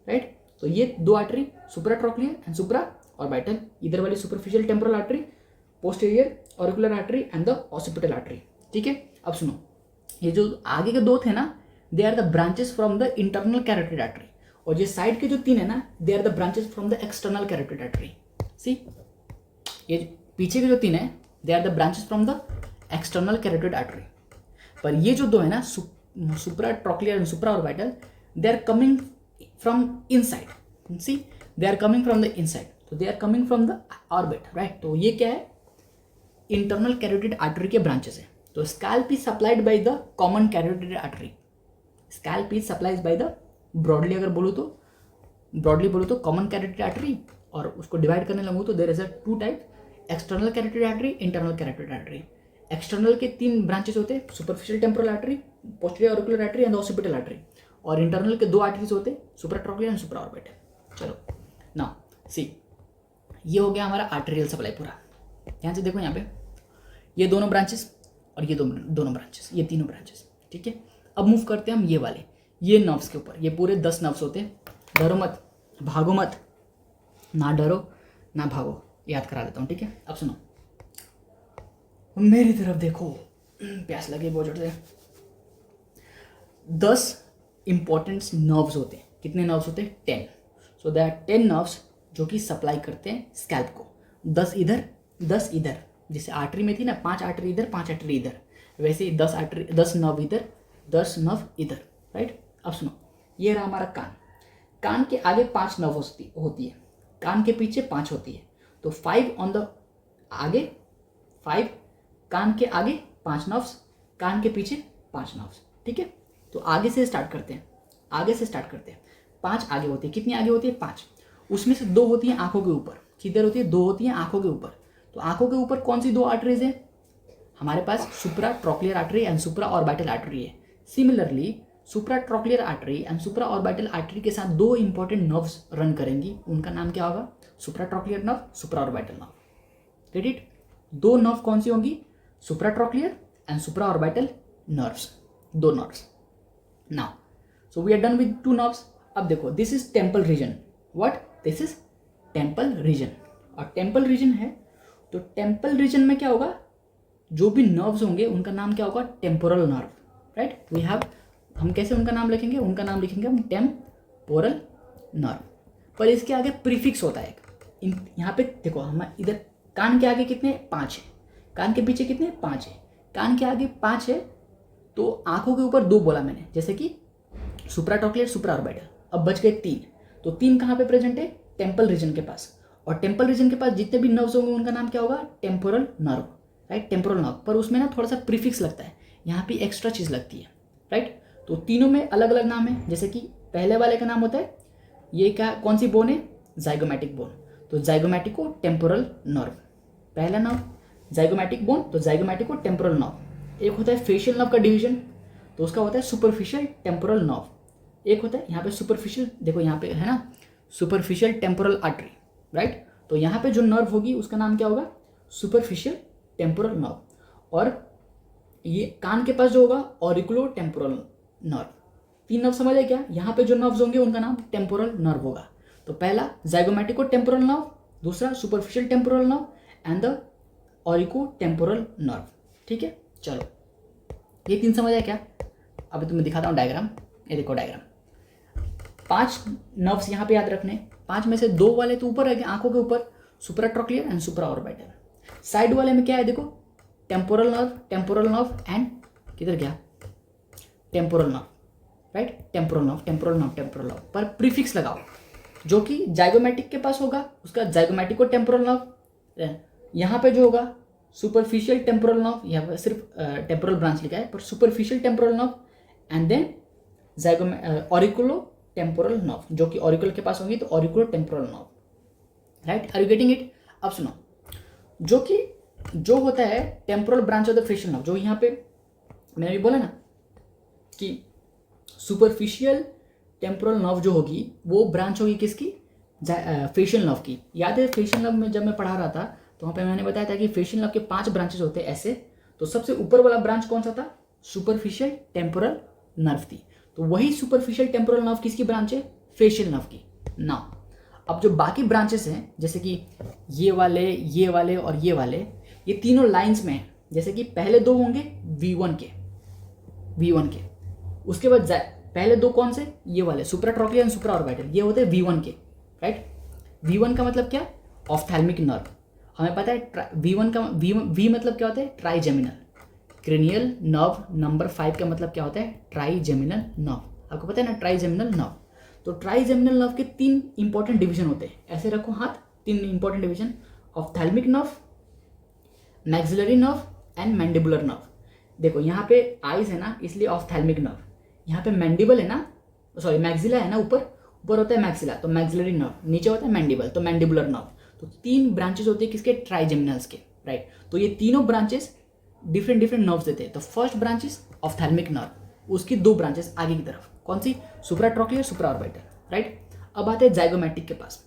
राइट। तो ये 2 आर्टरी सुप्राट्रॉक्लियर एंड सुप्रा ऑर्बिटल, इधर वाली superficial temporal artery, posterior auricular artery and the occipital artery, ठीक है। अब सुनो, ये जो आगे के 2 थे ना, they are the branches from the internal carotid artery, और ये साइड के जो 3 है ना, they are the branches from the external carotid artery. See, ये पीछे के जो 3 है they are the branches from the external carotid artery. पर ये जो 2 है ना, supratrochlear and supra orbital, they are coming from inside. See, they are coming from the inside, तो दे are coming from the orbit, right. तो ये क्या है? इंटरनल कैरोटिड आर्टरी के ब्रांचेस है। तो scalp is supplied by the common carotid artery, scalp is supplies by the, broadly अगर बोलूँ तो कॉमन कैरोटिड आर्टरी, और उसको डिवाइड करने लगूँ तो there is a 2 type, external carotid artery, internal carotid artery. External के 3 ब्रांचेस होते हैं, superficial temporal artery, posterior auricular artery and occipital artery, और इंटरनल के 2 आर्टरीज होते हैं, सुप्राट्रॉक्लियर एंड सुप्रा ऑर्बिटल। चलो नाउ सी, ये हो गया हमारा आर्टेरियल सप्लाई पूरा। ध्यान से देखो यहाँ पे, ये दोनों ब्रांचेस और ये दोनों ब्रांचेस, ये तीनों ब्रांचेस, ठीक है। अब मूव करते हैं हम ये वाले, ये नर्व्स के ऊपर। ये पूरे 10 नर्व्स होते हैं। डरो मत, भागो मत, ना डरो ना भागो, याद करा देता हूँ, ठीक है। अब सुनो, मेरी तरफ देखो, प्यास लगी बहुत जोर से। 10 इंपॉर्टेंट नर्व्स होते हैं। कितने नर्व्स होते हैं? 10। सो देयर आर 10 नर्व्स जो कि सप्लाई करते हैं स्कैल्प को। 10 इधर 10 इधर, जैसे आर्टरी में थी ना, 5 आर्टरी इधर 5 आर्टरी इधर, वैसे ही 10 आर्टरी, 10 नर्व इधर 10 नर्व इधर, राइट। अब सुनो, ये रहा हमारा कान। कान के आगे 5 नर्व होती है, कान के पीछे 5 होती है, तो 5 ऑन द आगे 5, कान के आगे 5 नर्व्स, कान के पीछे 5 नर्व्स, ठीक है। तो आगे से स्टार्ट करते हैं, 5 आगे होती है। कितनी आगे होती है? 5। उसमें से 2 होती हैं आंखों के ऊपर। किधर होती है? 2 होती हैं आंखों के ऊपर। तो आंखों के ऊपर कौन सी 2 आर्टरीज है हमारे पास? Supratrochlear artery and supra orbital artery है। Similarly supratrochlear artery and supra orbital artery के साथ 2 इंपॉर्टेंट नर्व्स रन करेंगी। उनका नाम क्या होगा? Supratrochlear nerve, supra orbital nerve. Get it? 2 nerve कौन सी होंगी? Supratrochlear and supra orbital nerves, 2 nerves. Now so we are done with 2 nerves. अब देखो this is temple region, what, this is temple region. और टेम्पल रीजन है तो temple reason में क्या होगा, जो भी नर्व्स होंगे उनका नाम क्या होगा, temporal nerve, right. We have, हम कैसे उनका नाम लिखेंगे, उनका नाम लिखेंगे हम टेम्पोरल नर्व। पर इसके आगे प्रीफिक्स होता है यहाँ पे देखो, हम इधर कान के आगे कितने 5 है, कान के पीछे कितने 5 है, कान के आगे 5 है तो आंखों के ऊपर 2 बोला मैंने, जैसे कि सुप्राट्रॉक्लियर सुप्रा ऑर्बिटल। अब बच गए 3, तो 3 कहाँ पे प्रेजेंट है, टेम्पल रीजन के पास। और टेम्पल रीजन के पास जितने भी नर्व्स होंगे उनका नाम क्या होगा, temporal nerve, right, temporal nerve. पर उसमें ना थोड़ा सा प्रीफिक्स लगता है, यहाँ पे एक्स्ट्रा चीज़ लगती है, राइट। तो तीनों में अलग अलग नाम है, जैसे कि पहले वाले का नाम होता है, ये क्या, कौन सी बोन है, जाइगोमैटिक बोन, तो जाइगोमैटिको टेम्पोरल नर्व, पहला नर्व जाइगोमैटिक बोन, तो जाइगोमैटिको टेम्पोरल नर्व। एक होता है फेशियल नर्व का डिवीजन, तो उसका होता है सुपरफिशियल टेम्पोरल नर्व। एक होता है यहाँ पे सुपरफिशियल, देखो यहाँ पे है ना सुपरफिशियल टेम्पोरल आर्टरी, राइट। तो यहाँ पे जो नर्व होगी उसका नाम क्या होगा, सुपरफिशियल टेम्पोरल नर्व। और ये कान के पास जो होगा ऑरिकुलो टेम्पोरल नर्व। 3 नर्व समझ आए क्या, यहाँ पे जो नर्व्स होंगे उनका नाम टेम्पोरल नर्व होगा। तो पहला जाइगोमैटिको टेम्पोरल नर्व, दूसरा superficial temporal nerve and the auriculo temporal nerve, ठीक है। चलो ये 3 समझ आया क्या। अभी तुम्हें दिखाता हूँ डायग्राम, ये देखो डायग्राम। 5 नर्व्स यहाँ पे याद रखने, 5 में से 2 वाले तो ऊपर है आंखों के ऊपर, सुप्राट्रॉक्लियर एंड सुप्रा ऑर्बिटल। साइड वाले में क्या है, देखो टेम्पोरल नर्व एंड किधर गया, temporal nerve, right, temporal nerve. पर प्रीफिक्स लगाओ, जो कि जाइगोमैटिक के पास होगा उसका जाइगोमैटिको टेम्पोरल नर्व। यहाँ पे जो होगा सुपरफिशियल टेम्पोरल नर्व, यहाँ पर सिर्फ टेम्पोरल ब्रांच लिखा है, पर superficial temporal nerve and then auriculo temporal nerve, जो कि ऑरिकुल के पास होगी तो auriculo temporal nerve, right. Are you getting it. अब सुनो, जो होता है temporal branch of the facial nerve, जो यहाँ पे मैंने भी बोला ना कि सुपरफिशियल टेम्पोरल नर्व जो होगी वो ब्रांच होगी किसकी, फेशियल नर्व की। याद है फेशियल नर्व में जब मैं पढ़ा रहा था तो वहाँ पे मैंने बताया था कि फेशियल नर्व के 5 ब्रांचेस होते हैं ऐसे। तो सबसे ऊपर वाला ब्रांच कौन सा था, सुपरफिशियल टेम्पोरल नर्व थी। तो वही सुपरफिशियल टेम्पोरल नर्व किसकी ब्रांच है, फेशियल नर्व की। नाउ अब जो बाकी ब्रांचेस हैं, जैसे कि ये वाले और ये वाले, ये तीनों लाइंस में हैं। जैसे कि पहले 2 होंगे V1 के, उसके बाद पहले 2 कौन से, ये वाले सुप्राट्रॉक्लियर एंड सुप्रा ऑर्बिटल, ये होते हैं V1 के, राइट। V1 का मतलब क्या, ऑफ्थैल्मिक नर्व। हमें पता है V1 का V मतलब क्या होता है, ट्राइजेमिनल। क्रेनियल नर्व नंबर 5 का मतलब क्या होता है, ट्राइजेमिनल नर्व। आपको पता है ना ट्राइजेमिनल नर्व। तो ट्राइजेमिनल नर्व के 3 इंपॉर्टेंट डिवीजन होते हैं, ऐसे रखो हाथ, 3 important division, ophthalmic nerve, maxillary nerve and mandibular nerve. देखो यहाँ पे आइज है ना, इसलिए ऑफ्थैल्मिक नर्व। यहाँ पे मैंडिबल है ना, सॉरी मैक्सिला है ना, ऊपर होता है मैक्सिला, तो मैक्सिलरी नर्व, नीचे होता है मैंडिबल, तो मैंडिबुलर नर्व। तो 3 ब्रांचेस होते हैं किसके, ट्राइजेमिनल्स के, राइट। तो ये तीनों ब्रांचेस डिफरेंट नर्व्स देते हैं। तो फर्स्ट ब्रांच इज ऑफ्थैल्मिक नर्व, उसकी 2 ब्रांचेस आगे की तरफ, कौन सी, सुप्राट्रॉक्लियर सुप्रा ऑर्बिटल, राइट। अब आते हैं जाइगोमैटिक के पास।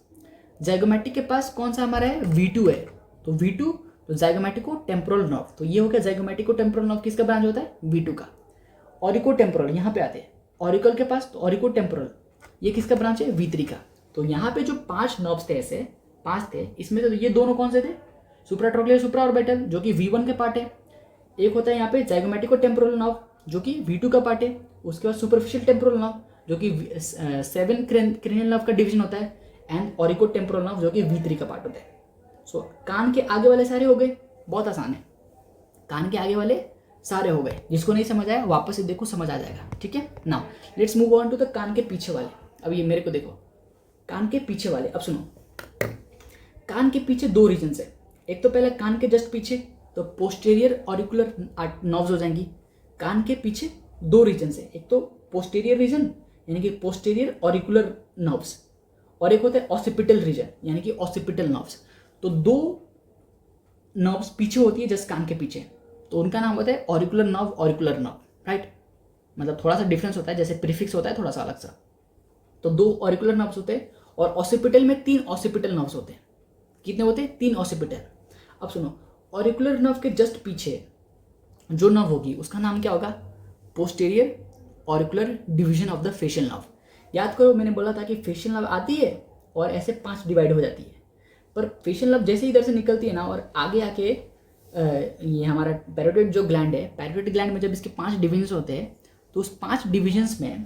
जाइगोमैटिक के पास कौन सा हमारा है, V2 है। तो V2 तो जाइगोमैटिको टेम्पोरल नर्व, तो ये हो गया जाइगोमैटिको टेम्पोरल नर्व, किसका ब्रांच होता है, V2 का। ऑरिको टेम्पोरल यहाँ पे आते हैं, ऑरिकल के पास, तो ऑरिको टेम्पोरल ये किसका ब्रांच है, V3 का। तो यहाँ पे जो 5 नर्व्स थे, ऐसे 5 थे, इसमें से तो ये दोनों कौन से थे, सुप्राट्रॉक्लियर सुप्रा ऑर्बिटल, जो कि V1 के पार्ट है। एक होता है यहाँ पे जाइगोमैटिको टेम्पोरल नर्व, जो कि V2 का पार्ट है। उसके बाद सुपरफिशियल टेम्पोरल नर्व, जो कि 7 क्रेनियल नर्व का डिवीजन होता है, एंड ऑरिको टेम्पोरल नर्व, जो कि V3 का पार्ट होता है। सो कान के आगे वाले सारे हो गए, बहुत आसान है, कान के आगे वाले सारे हो गए। जिसको नहीं समझ आया वापस से देखो, समझ आ जाएगा, ठीक है। Now let's move on to the कान के पीछे वाले। अब ये मेरे को देखो, कान के पीछे वाले। अब सुनो, कान के पीछे 2 रीजन है। एक तो पहले कान के जस्ट पीछे, तो पोस्टीरियर ऑरिकुलर नर्व्स हो जाएंगी। कान के पीछे 2 रीजन है, एक तो पोस्टीरियर रीजन यानी कि पोस्टीरियर ऑरिकुलर नर्व्स, और एक होता है ऑसिपिटल रीजन यानी कि ऑसिपिटल नर्व्स। तो 2 नर्व्स पीछे होती है जस्ट कान के पीछे, तो उनका नाम होता है ऑरिकुलर नर्व, राइट। मतलब थोड़ा सा डिफरेंस होता है, जैसे प्रीफिक्स होता है थोड़ा सा अलग सा। तो 2 ऑरिकुलर नर्व्स होते हैं, और ऑसिपिटल में 3 ऑसिपिटल नर्व्स होते हैं। कितने होते हैं, 3 ऑसिपिटल। अब सुनो, ऑरिकुलर नर्व के जस्ट पीछे जो नर्व होगी उसका नाम क्या होगा? Posterior auricular division of the facial nerve. याद करो मैंने बोला था कि फेशियल नर्व आती है और ऐसे 5 डिवाइड हो जाती है, पर फेशियल नर्व जैसे इधर से निकलती है ना और आगे आके ये हमारा पैरोटिड जो ग्लैंड है, पैरोटिड ग्लैंड में जब इसके 5 डिवीजन्स होते हैं तो उस 5 डिवीजन्स में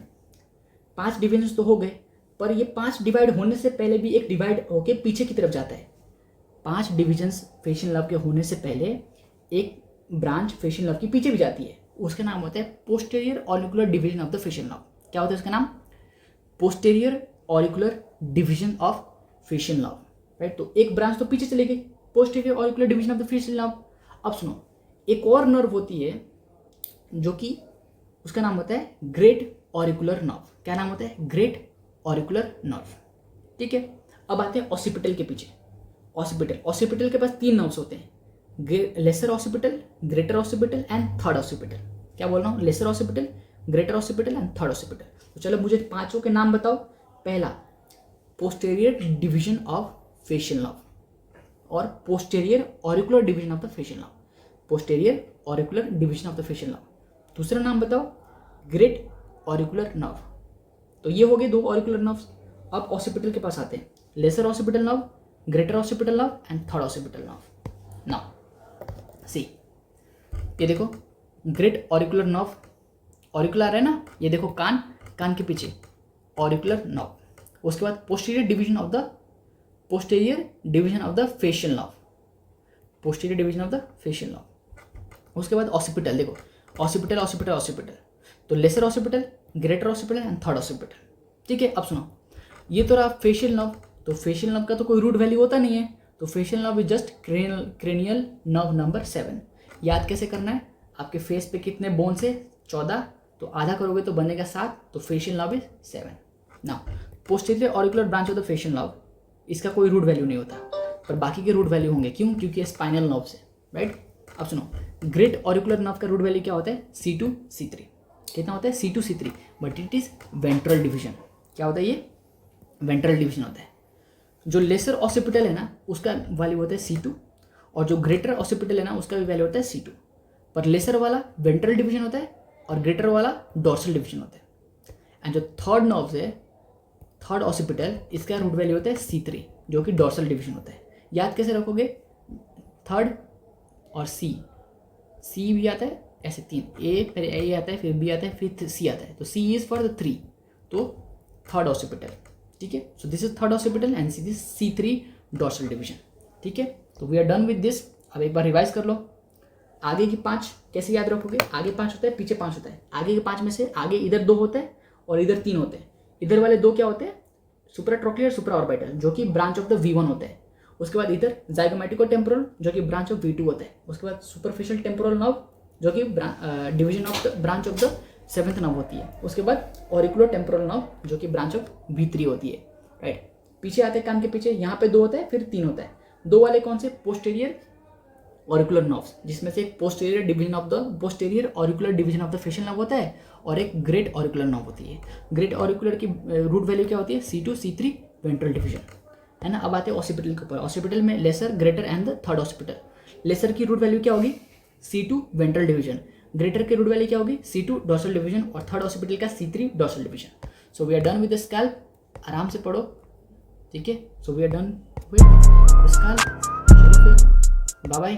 5 डिवीजन्स तो हो गए, पर ये 5 डिवाइड होने से पहले भी एक डिवाइड होके पीछे की तरफ जाता है। 5 डिवीजन्स फेशियल नर्व के होने से पहले एक ब्रांच फेशियल नर्व की पीछे भी जाती है, उसका नाम होता है posterior auricular division of the facial nerve. क्या होता है उसका नाम? Posterior auricular division of facial nerve, right. तो एक ब्रांच तो पीछे चली गई, posterior auricular division of the facial nerve. अब सुनो, एक और नर्व होती है जो कि उसका नाम होता है ग्रेट ऑरिकुलर नर्व। क्या नाम होता है? ग्रेट ऑरिकुलर नर्व, ठीक है। अब आते हैं ऑसिपिटल के पीछे। ऑसिपिटल के पास 3 नर्व्स होते हैं, lesser occipital, greater occipital and third occipital. क्या बोल रहा हूँ? Lesser occipital, greater occipital and third occipital. तो चलो मुझे 5 के नाम बताओ। पहला, posterior division of facial nerve और posterior auricular division of the facial nerve. Posterior auricular division of the facial nerve. दूसरा नाम बताओ, ग्रेट ऑरिकुलर नर्व। तो ये हो गए 2 ऑरिकुलर नर्व्स। अब ऑसिपिटल के पास आते हैं, lesser occipital nerve, greater occipital nerve and third occipital nerve. Now see, ये देखो ग्रेट ऑरिकुलर नर्व, ऑरिकुलर है ना, ये देखो कान, कान के पीछे ऑरिकुलर नर्व। उसके बाद posterior division of the facial nerve, posterior division of the facial nerve. उसके बाद ऑसिपिटल, देखो ऑसिपिटल ऑसिपिटल ऑसिपिटल, तो lesser occipital, greater occipital and third occipital, ठीक है। अब सुनो, ये तो रहा फेशियल नर्व। तो फेशियल नर्व का तो कोई रूट वैल्यू होता नहीं है, तो facial nerve is just cranial nerve number 7। याद कैसे करना है? आपके फेस पे कितने बोन्स है? 14, तो आधा करोगे तो बनेगा 7, तो facial nerve is 7। Now posterior auricular branch of the facial nerve, इसका कोई रूट वैल्यू नहीं होता, पर बाकी के रूट वैल्यू होंगे। क्यों? क्योंकि ये स्पाइनल नर्व से, राइट। अब सुनो, ग्रेट ऑरिकुलर नर्व का रूट वैल्यू क्या होता है? C2 C3। कितना होता है? C2 C3, but it is ventral division. क्या होता है ये? वेंट्रल डिवीजन होता है। जो लेसर ऑसिपिटल है ना, उसका वैल्यू होता है C2, और जो ग्रेटर ऑसिपिटल है ना, उसका भी वैल्यू होता है C2, पर लेसर वाला वेंट्रल डिवीजन होता है और ग्रेटर वाला डॉर्सल डिवीजन होता है। एंड जो थर्ड नर्व है, थर्ड ऑसिपिटल, इसका रूट वैल्यू होता है C3, जो कि डॉर्सल डिवीजन होता है। याद कैसे रखोगे? थर्ड और सी भी आता है ऐसे 3, ए फिर ए आता है, फिर बी आता है, फिर सी आता है, तो सी इज फॉर द 3, तो थर्ड ऑसिपिटल, ठीक है। So this is third occipital and see this C3 dorsal division, ठीक है। तो we are done with this. अब एक बार रिवाइज कर लो, आगे की 5 कैसे याद रखोगे? आगे 5 होता है, पीछे 5 होता है। आगे के 5 में से आगे इधर 2 होते हैं और इधर 3 होते हैं। इधर वाले 2 क्या होते हैं? सुप्राट्रोक्लियर, सुप्राऑर्बिटल, जो कि ब्रांच ऑफ द V1 होता है। उसके बाद इधर जाइगोमैटिको टेम्पोरल, जो कि ब्रांच ऑफ V2 होता है। उसके बाद सुपरफिशियल टेम्पोरल नर्व, जो कि division of the branch of the 7th nerve होती है। उसके बाद ऑरिकुलर टेम्पोरल नर्व, जो कि ब्रांच ऑफ V3 होती है, राइट। पीछे आते हैं कान के पीछे, यहाँ पे 2 होता है, फिर 3 होता है। 2 वाले कौन से? पोस्टीरियर ऑरिकुलर नर्व्स, जिसमें से एक posterior auricular division of the facial nerve होता है और एक ग्रेट ऑरिकुलर नर्व होती है। ग्रेट ऑरिकुलर की रूट वैल्यू क्या होती है? C2 C3 वेंट्रल डिवीजन, है ना। अब आते हैं ऑसिपिटल के ऊपर। ऑसिपिटल में lesser, greater and the third occipital. Lesser की रूट वैल्यू क्या होगी? C2 ventral division. ग्रेटर की रूट वैल्यू क्या होगी? C2 डॉर्सल डिवीजन, और थर्ड ऑसिपिटल का C3 dorsal division. So we are done with the scalp. आराम से पढ़ो, ठीक है। So we are done with the scalp. चलो फिर, बाय बाय।